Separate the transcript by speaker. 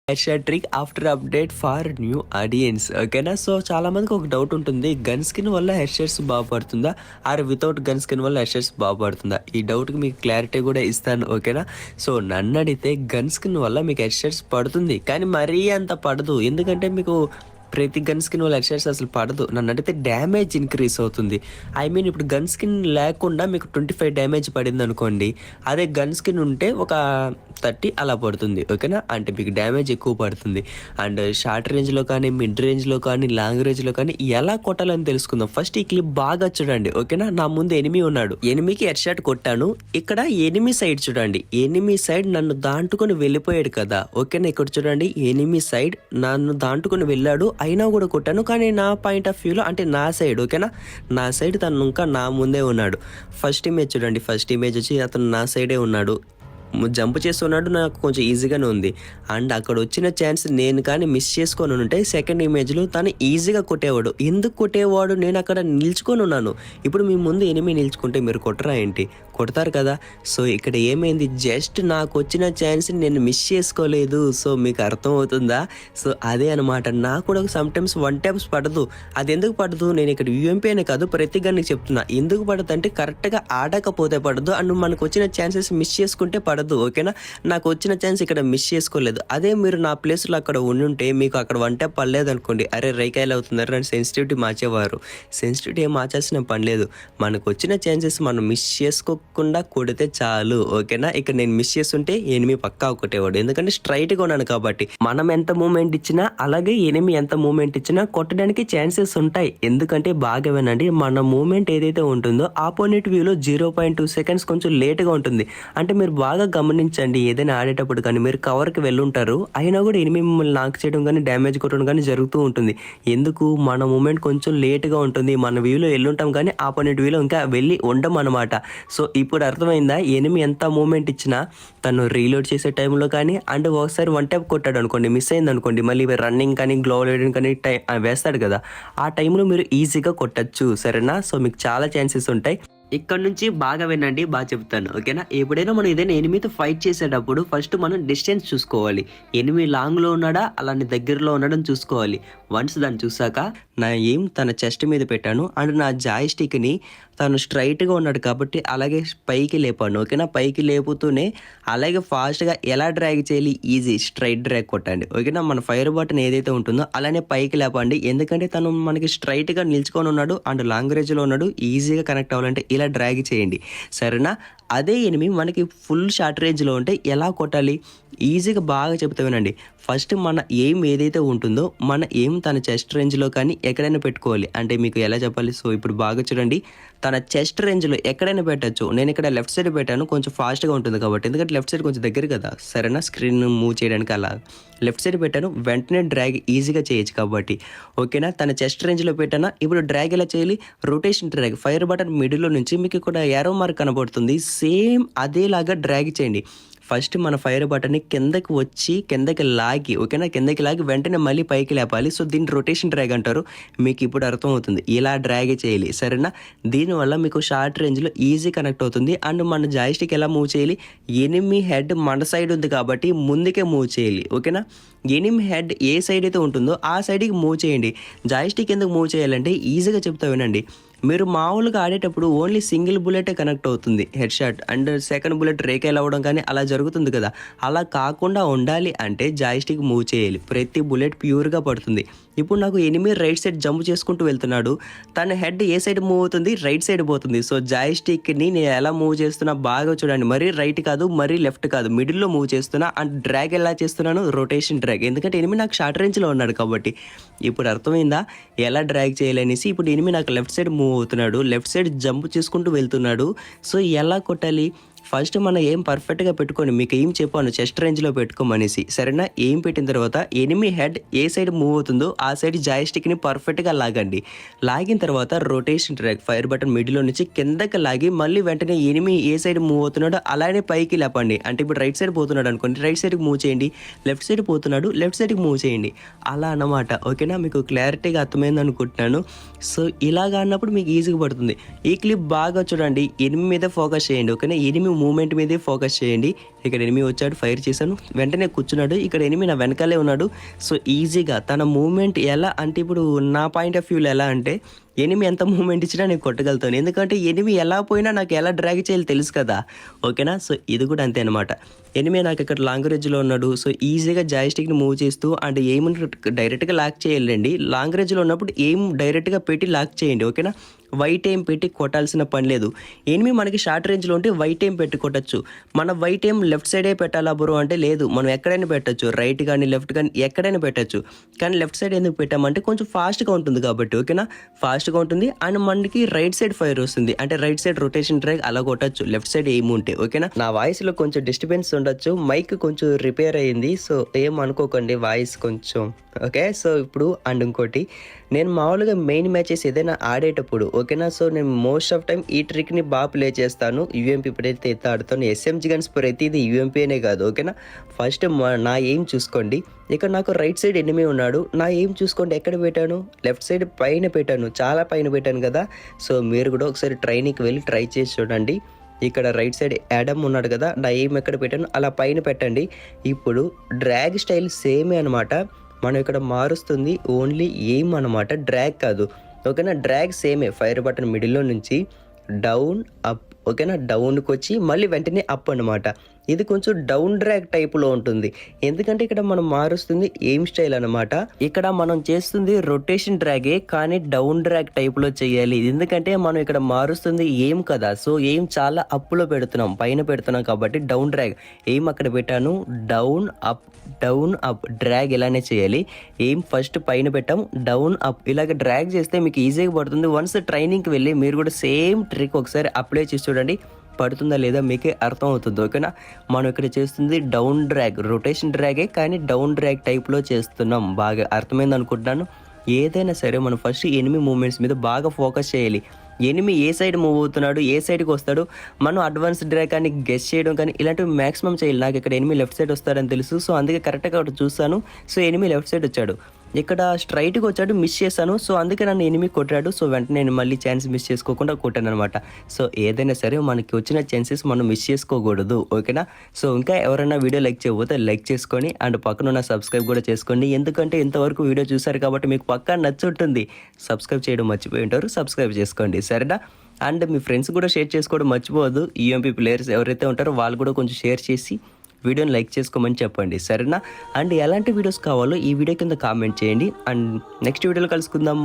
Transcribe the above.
Speaker 1: Headshot trick after update for new audiences. ఓకేనా. So చాలా మందికి ఒక డౌట్ ఉంటుంది, గన్ స్కిన్ వల్ల హెడ్ షాట్స్ బాగుపడుతుందా ఆర్ వితౌట్ గన్ స్కిన్ వల్ల హెడ్ షాట్స్ బాగుపడుతుందా? ఈ డౌట్కి మీకు క్లారిటీ కూడా ఇస్తాను. ఓకేనా. సో నన్ను అడిగితే గన్ స్కిన్ వల్ల మీకు హెడ్ షాట్స్ పడుతుంది, కానీ మరీ అంత పడదు. ఎందుకంటే మీకు ప్రతి గన్ స్కిన్ వల్ల హెడ్ షాట్స్ అసలు పడదు. నన్ను అడిగితే డ్యామేజ్ ఇంక్రీస్ అవుతుంది. ఐ మీన్ ఇప్పుడు గన్ స్కిన్ లేకుండా మీకు 25 డ్యామేజ్ పడింది అనుకోండి, అదే గన్ స్కిన్ ఉంటే ఒక 30 అలా పడుతుంది. ఓకేనా. అంటే మీకు డ్యామేజ్ ఎక్కువ పడుతుంది. అండ్ షార్ట్ రేంజ్లో కానీ, మిడ్ రేంజ్లో కానీ, లాంగ్ రేంజ్లో కానీ ఎలా కొట్టాలని తెలుసుకుందాం. ఫస్ట్ ఈ క్లిప్ బాగా చూడండి. ఓకేనా. నా ముందు ఎనిమి ఉన్నాడు, ఎనిమికి హెడ్ షాట్ కొట్టాను. ఇక్కడ ఎనిమి సైడ్ చూడండి, ఎనిమి సైడ్ నన్ను దాటుకొని వెళ్ళిపోయాడు కదా. ఓకేనా. ఇక్కడ చూడండి, ఎనిమి సైడ్ నన్ను దాటుకొని వెళ్ళాడు, అయినా కూడా కొట్టాను. కానీ నా పాయింట్ ఆఫ్ వ్యూలో అంటే నా సైడ్, ఓకేనా, నా సైడ్ తను ఇంకా నా ముందే ఉన్నాడు. ఫస్ట్ ఇమేజ్ చూడండి, ఫస్ట్ ఇమేజ్ వచ్చి అతను నా సైడే ఉన్నాడు, జంప్ చేస్తున్నాడు, నాకు కొంచెం ఈజీగానే ఉంది. అండ్ అక్కడ వచ్చిన ఛాన్స్ నేను కానీ మిస్ చేసుకొని ఉంటే సెకండ్ ఇమేజ్లో తను ఈజీగా కొట్టేవాడు. ఎందుకు కొట్టేవాడు? నేను అక్కడ నిల్చుకొని ఉన్నాను. ఇప్పుడు మీ ముందు ఎనిమి నిల్చుకుంటే మీరు కొట్టరా ఏంటి? కొడతారు కదా. సో ఇక్కడ ఏమైంది, జస్ట్ నాకు వచ్చిన ఛాన్స్ నేను మిస్ చేసుకోలేదు. సో మీకు అర్థమవుతుందా? సో అదే అనమాట. నాకు కూడా సమ్ టైమ్స్ 1 టైమ్స్ పడదు. అది ఎందుకు పడదు? నేను ఇక్కడ యూఎంపీ అనే కాదు, ప్రతి గన్నికి చెప్తున్నా. ఎందుకు పడదు అంటే కరెక్ట్గా ఆడకపోతే పడదు, అండ్ మనకు వచ్చిన ఛాన్సెస్ మిస్ చేసుకుంటే పడదు. ఓకేనా. నాకు వచ్చిన ఛాన్స్ ఇక్కడ మిస్ చేసుకోలేదు. అదే మీరు నా ప్లేస్లో అక్కడ ఉండుంటే మీకు అక్కడ 1 టైం పడలేదు అనుకోండి, అరే రైకాయలు అవుతున్నారు అని సెన్సిటివిటీ మార్చేవారు. సెన్సిటివిటీ ఏం మార్చాల్సిన పని లేదు. మనకు వచ్చిన ఛాన్సెస్ మనం మిస్ చేసుకోకుండా కొడితే చాలు. ఓకేనా. ఇక్కడ నేను మిస్ చేస్తుంటే ఎనిమి పక్కా కొట్టేవాడు, ఎందుకంటే స్ట్రైట్గా ఉన్నాను కాబట్టి. మనం ఎంత మూమెంట్ ఇచ్చినా అలాగే ఎనిమి ఎంత మూమెంట్ ఇచ్చినా కొట్టడానికి ఛాన్సెస్ ఉంటాయి. ఎందుకంటే బాగా వినండి, మన మూమెంట్ ఏదైతే ఉంటుందో ఆపోజిట్ వ్యూలో 0.2 సెకండ్స్ కొంచెం లేట్గా ఉంటుంది. అంటే మీరు బాగా గమనించండి, ఏదైనా ఆడేటప్పుడు కానీ మీరు కవర్కి వెళ్ళుంటారు, అయినా కూడా ఎనిమి మిమ్మల్ని నాక్ చేయడం కానీ డ్యామేజ్ కొట్టడం కానీ జరుగుతూ ఉంటుంది. ఎందుకు? మన మూమెంట్ కొంచెం లేట్గా ఉంటుంది. మన వ్యూలో వెళ్ళుంటాం కానీ ఆపోజిట్ వ్యూలో ఇంకా వెళ్ళి ఉండం అనమాట. సో ఇప్పుడు అర్థమైందా? ఎనిమి ఎంత మూమెంట్ ఇచ్చినా తను రీలోడ్ చేసే టైంలో కానీ, అండ్ ఒకసారి 1 టైప్ కొట్టాడు అనుకోండి, మిస్ అయింది అనుకోండి, మళ్ళీ రన్నింగ్ కానీ గ్లో వేయడం కానీ వేస్తాడు కదా, ఆ టైంలో మీరు ఈజీగా కొట్టచ్చు. సరేనా. సో మీకు చాలా ఛాన్సెస్ ఉంటాయి. ఇక్కడ నుంచి బాగా వినండి, బాగా చెప్తాను. ఓకేనా. ఎప్పుడైనా మనం ఏదైనా ఎనిమితో ఫైట్ చేసేటప్పుడు ఫస్ట్ మనం డిస్టెన్స్ చూసుకోవాలి. ఎనిమి లాంగ్లో ఉన్నాడా అలానే దగ్గరలో ఉన్నాడని చూసుకోవాలి. వన్స్ దాన్ని చూసాక నా ఎయిమ్ తన చెస్ట్ మీద పెట్టాను, అండ్ నా జాయ్ స్టిక్ని తను స్ట్రైట్గా ఉన్నాడు కాబట్టి అలాగే పైకి లేపాను. ఓకేనా. పైకి లేపుతూనే అలాగే ఫాస్ట్గా ఎలా డ్రాగ్ చేయాలి, ఈజీ స్ట్రైట్ డ్రాగ్ కొట్టండి. ఓకేనా. మన ఫైర్ బటన్ ఏదైతే ఉంటుందో అలానే పైకి లేపండి, ఎందుకంటే తను మనకి స్ట్రైట్గా నిల్చుకొని ఉన్నాడు అండ్ లాంగ్ రేంజ్లో ఉన్నాడు. ఈజీగా కనెక్ట్ అవ్వాలంటే ఇలా డ్రాగ్ చేయండి. సరేనా. అదే ఎనిమి మనకి ఫుల్ షార్ట్ రేంజ్లో ఉంటే ఎలా కొట్టాలి, ఈజీగా బాగా చెప్తా వినండి. ఫస్ట్ మన ఎయిమ్ ఏదైతే ఉంటుందో మన ఎయిమ్ తన చెస్ట్ రేంజ్లో కానీ ఎక్కడైనా పెట్టుకోవాలి. అంటే మీకు ఎలా చెప్పాలి? సో ఇప్పుడు బాగా చూడండి, తన చెస్ట్ రేంజ్లో ఎక్కడైనా పెట్టచ్చు. నేను ఇక్కడ లెఫ్ట్ సైడ్ పెట్టాను, కొంచెం ఫాస్ట్గా ఉంటుంది కాబట్టి, ఎందుకంటే లెఫ్ట్ సైడ్ కొంచెం దగ్గర కదా. సరేనా. స్క్రీన్ మూవ్ చేయడానికి అలా లెఫ్ట్ సైడ్ పెట్టాను, వెంటనే డ్రాగ్ ఈజీగా చేయొచ్చు కాబట్టి. ఓకేనా. తన చెస్ట్ రేంజ్లో పెట్టానా. ఇప్పుడు డ్రాగ్ ఎలా చేయాలి? Rotation drag. ఫైర్ బటన్ మిడిల్లో నుంచి మీకు ఇక్కడ యారో మార్క్ కనబడుతుంది, సేమ్ అదేలాగా డ్రాగ్ చేయండి. ఫస్ట్ మన ఫైర్ బటన్ని కిందకి వచ్చి కిందకి లాగి, ఓకేనా, కిందకి లాగి వెంటనే మళ్ళీ పైకి లేపాలి. సో దీన్ని రొటేషన్ డ్రాగ్ అంటారు. మీకు ఇప్పుడు అర్థమవుతుంది, ఇలా డ్రాగ్ చేయాలి. సరేనా. దీనివల్ల మీకు షార్ట్ రేంజ్లో ఈజీ కనెక్ట్ అవుతుంది. అండ్ మన జాయిస్టిక్ ఎలా మూవ్ చేయాలి? ఎనిమి హెడ్ మన సైడ్ ఉంది కాబట్టి ముందుకే మూవ్ చేయాలి. ఓకేనా. ఎనిమి హెడ్ ఏ సైడ్ అయితే ఉంటుందో ఆ సైడ్కి మూవ్ చేయండి. జాయిస్టిక్ ఎందుకు మూవ్ చేయాలంటే ఈజీగా చెప్తా వినండి. మీరు మామూలుగా ఆడేటప్పుడు ఓన్లీ సింగిల్ బుల్లెటే కనెక్ట్ అవుతుంది head shot, and second bullet recoil అవ్వడం కానీ అలా జరుగుతుంది కదా. అలా కాకుండా ఉండాలి అంటే జాయిస్టిక్ మూవ్ చేయాలి. ప్రతి బుల్లెట్ ప్యూర్గా పడుతుంది. ఇప్పుడు నాకు ఎనిమి రైట్ సైడ్ జంప్ చేసుకుంటూ వెళ్తున్నాడు, తన హెడ్ ఏ సైడ్ మూవ్ అవుతుంది? రైట్ సైడ్ పోతుంది. సో జాయిస్టిక్ని నేను ఎలా మూవ్ చేస్తున్నా బాగా చూడండి. మరీ రైట్ కాదు, మరీ లెఫ్ట్ కాదు, మిడిల్లో మూవ్ చేస్తున్నా. అండ్ డ్రాగ్ ఎలా చేస్తున్నాను? రొటేషన్ డ్రాగ్, ఎందుకంటే ఎనిమి నాకు షార్ట్ రేంజ్లో ఉన్నాడు కాబట్టి. ఇప్పుడు అర్థమైందా ఎలా డ్రాగ్ చేయాలనేసి? ఇప్పుడు ఎనిమి నాకు లెఫ్ట్ సైడ్ మూవ్ అవుతున్నాడు, లెఫ్ట్ సైడ్ జంప్ చేసుకుంటూ వెళ్తున్నాడు. సో ఎలా కొట్టాలి? ఫస్ట్ మనం ఏం పర్ఫెక్ట్గా పెట్టుకోండి. మీకు ఏం చెప్పాను చెస్ట్ రేంజ్లో పెట్టుకోమనేసి. సరేనా. ఏం పెట్టిన తర్వాత ఎనిమి హెడ్ ఏ సైడ్ మూవ్ అవుతుందో ఆ సైడ్ జాయిస్టిక్ని పర్ఫెక్ట్గా లాగండి. లాగిన తర్వాత రొటేషన్ ట్రాక్ ఫైర్ బటన్ మిడిల్లో నుంచి కిందకి లాగి మళ్ళీ వెంటనే ఎనిమి ఏ సైడ్ మూవ్ అవుతున్నాడో అలానే పైకి లేపండి. అంటే ఇప్పుడు రైట్ సైడ్ పోతున్నాడు అనుకోండి, రైట్ సైడ్కి మూవ్ చేయండి. లెఫ్ట్ సైడ్ పోతున్నాడు, లెఫ్ట్ సైడ్కి మూవ్ చేయండి. అలా అన్నమాట. ఓకేనా. మీకు క్లారిటీగా అర్థమైంది అనుకుంటున్నాను. సో ఇలాగా అన్నప్పుడు మీకు ఈజీగా పడుతుంది. ఈ క్లిప్ బాగా చూడండి, ఎనిమి మీద ఫోకస్ చేయండి. ఓకేనా. ఎనిమి మూమెంట్ మీదే ఫోకస్ చేయండి. ఇక్కడ ఎనిమి వచ్చాడు, ఫైర్ చేశాను, వెంటనే కూర్చున్నాడు. ఇక్కడ ఎనిమి నా వెనకాలే ఉన్నాడు. సో ఈజీగా తన మూమెంట్ ఎలా అంటే ఇప్పుడు నా పాయింట్ ఆఫ్ వ్యూలో ఎలా అంటే ఎనిమి ఎంత మూమెంట్ ఇచ్చినా నేను కొట్టగలుగుతాను. ఎందుకంటే ఎనిమి ఎలా పోయినా నాకు ఎలా డ్రాగ్ చేయాలి తెలుసు కదా, ఓకేనా. సో ఇది కూడా అంతే అనమాట. ఎనిమి నాకు ఇక్కడ లాంగ్ రేంజ్లో ఉన్నాడు. సో ఈజీగా జాయిస్టిక్ని మూవ్ చేస్తూ అండ్ ఎయిమ్ డైరెక్ట్గా లాక్ చేయాలండి. లాంగ్ రేంజ్లో ఉన్నప్పుడు ఎయిమ్ డైరెక్ట్గా పెట్టి లాక్ చేయండి, ఓకేనా. వైట్ ఎయిమ్ పెట్టి కొట్టాల్సిన పని లేదు. ఎనిమి మనకి షార్ట్ రేంజ్లో ఉంటే వైట్ ఎయిమ్ పెట్టి కొట్టచ్చు. మన వైట్ ఎయిమ్ లెఫ్ట్ సైడే పెట్టాలా బ్రో అంటే లేదు, మనం ఎక్కడైనా పెట్టచ్చు, రైట్ కానీ లెఫ్ట్ కానీ ఎక్కడైనా పెట్టచ్చు. కానీ లెఫ్ట్ సైడ్ ఎందుకు పెట్టామంటే కొంచెం ఫాస్ట్గా ఉంటుంది కాబట్టి, ఓకేనా. ఫాస్ట్గా ఉంటుంది అండ్ మనకి రైట్ సైడ్ ఫైర్ వస్తుంది, అంటే రైట్ సైడ్ రొటేషన్ డ్రాగ్ అలా కొట్టచ్చు లెఫ్ట్ సైడ్ ఎయిమ్ ఉంటే, ఓకేనా. నా వాయిస్లో కొంచెం డిస్టర్బెన్స్ ఉండొచ్చు, మైక్ కొంచెం రిపేర్ అయ్యింది. సో ఏం అనుకోకండి వాయిస్ కొంచెం, ఓకే. సో ఇప్పుడు అండ్ ఇంకోటి, నేను మామూలుగా మెయిన్ మ్యాచెస్ ఏదైనా ఆడేటప్పుడు, ఓకేనా. సో నేను మోస్ట్ ఆఫ్ టైం ఈ ట్రిక్ని బాగా ప్లే చేస్తాను. యూఎంపీ ఇప్పుడైతే ఎత్త ఆడుతాను, ఎస్ఎంజీ గన్స్ ప్రతి ఇది యూఎంపీ అనే కాదు, ఓకేనా. ఫస్ట్ నా ఎయిమ్ చూసుకోండి. ఇక్కడ నాకు రైట్ సైడ్ ఎనిమి ఉన్నాడు. నా ఎయిమ్ చూసుకోండి ఎక్కడ పెట్టాను, లెఫ్ట్ సైడ్ పైన పెట్టాను, చాలా పైన పెట్టాను కదా. సో మీరు కూడా ఒకసారి ట్రైనింగ్కి వెళ్ళి ట్రై చేసి చూడండి. ఇక్కడ రైట్ సైడ్ యాడమ్ ఉన్నాడు కదా, నా ఎయిమ్ ఎక్కడ పెట్టాను అలా పైన పెట్టండి. ఇప్పుడు డ్రాగ్ స్టైల్ సేమే అనమాట. మనం ఇక్కడ మారుస్తుంది ఓన్లీ ఎయిమ్ అనమాట, డ్రాగ్ కాదు, ఓకేనా. డ్రాగ్ సేమే, ఫైర్ బటన్ మిడిల్లో నుంచి డౌన్ అప్, ఓకేనా. డౌన్కి వచ్చి మళ్ళీ వెంటనే అప్ అనమాట. ఇది కొంచెం డౌన్ డ్రాగ్ టైప్లో ఉంటుంది, ఎందుకంటే ఇక్కడ మనం మారుస్తుంది ఎయిమ్ స్టైల్ అనమాట. ఇక్కడ మనం చేస్తుంది రొటేషన్ డ్రాగే కానీ డౌన్ డ్రాగ్ టైప్లో చేయాలి, ఎందుకంటే మనం ఇక్కడ మారుస్తుంది ఎయిమ్ కదా. సో ఎయిమ్ చాలా అప్లో పెడుతున్నాం, పైన పెడుతున్నాం కాబట్టి డౌన్ డ్రాగ్. ఎయిమ్ అక్కడ పెట్టాను, డౌన్ అప్ డ్రాగ్ ఇలానే చేయాలి. ఎయిమ్ ఫస్ట్ పైన పెట్టాం, డౌన్ అప్ ఇలాగ డ్రాగ్ చేస్తే మీకు ఈజీగా పడుతుంది. వన్స్ ట్రైనింగ్కి వెళ్ళి మీరు కూడా సేమ్ ట్రిక్ ఒకసారి అప్లై చేసి చూడండి, పడుతుందా లేదా మీకే అర్థం అవుతుంది, ఓకేనా. మనం ఇక్కడ చేస్తుంది డౌన్ డ్రాగ్, రొటేషన్ డ్రాగే కానీ డౌన్ డ్రాగ్ టైప్లో చేస్తున్నాం. బాగా అర్థమైంది అనుకుంటున్నాను. ఏదైనా సరే మనం ఫస్ట్ ఎనిమి మూమెంట్స్ మీద బాగా ఫోకస్ చేయాలి. ఎనిమి ఏ సైడ్ మూవ్ అవుతున్నాడు, ఏ సైడ్కి వస్తాడు, మనం అడ్వాన్స్ డ్రాగ్ కానీ గెస్ చేయడం కానీ ఇలాంటివి మ్యాక్సిమం చేయాలి. నాకు ఇక్కడ ఎనిమి లెఫ్ట్ సైడ్ వస్తాడని తెలుసు, సో అందుకే కరెక్ట్గా ఒకటి చూస్తాను. సో ఎనిమి లెఫ్ట్ సైడ్ వచ్చాడు, ఇక్కడ స్ట్రైట్గా వచ్చాడు, మిస్ చేశాను. సో అందుకే నన్ను ఎనిమి కొట్టాడు. సో వెంటనే నేను మళ్ళీ ఛాన్స్ మిస్ చేసుకోకుండా కొట్టాను అనమాట. సో ఏదైనా సరే మనకి వచ్చిన ఛాన్సెస్ మనం మిస్ చేసుకోకూడదు, ఓకేనా. సో ఇంకా ఎవరైనా వీడియో లైక్ చేయకపోతే లైక్ చేసుకొని అండ్ పక్కన ఉన్న సబ్స్క్రైబ్ కూడా చేసుకోండి, ఎందుకంటే ఇంతవరకు వీడియో చూసారు కాబట్టి మీకు పక్కా నచ్చుంటుంది. సబ్స్క్రైబ్ చేయడం మర్చిపోయి ఉంటారు, సబ్స్క్రైబ్ చేసుకోండి, సరేనా. అండ్ మీ ఫ్రెండ్స్ కూడా షేర్ చేసుకోవడం మర్చిపోవద్దు. యూఎంపీ ప్లేయర్స్ ఎవరైతే ఉంటారో వాళ్ళు కూడా కొంచెం షేర్ చేసి వీడియోని లైక్ చేసుకోమని చెప్పండి, సరేనా. అండ్ ఎలాంటి వీడియోస్ కావాలో ఈ వీడియో కింద కామెంట్ చేయండి. అండ్ నెక్స్ట్ వీడియోలో కలుసుకుందాం.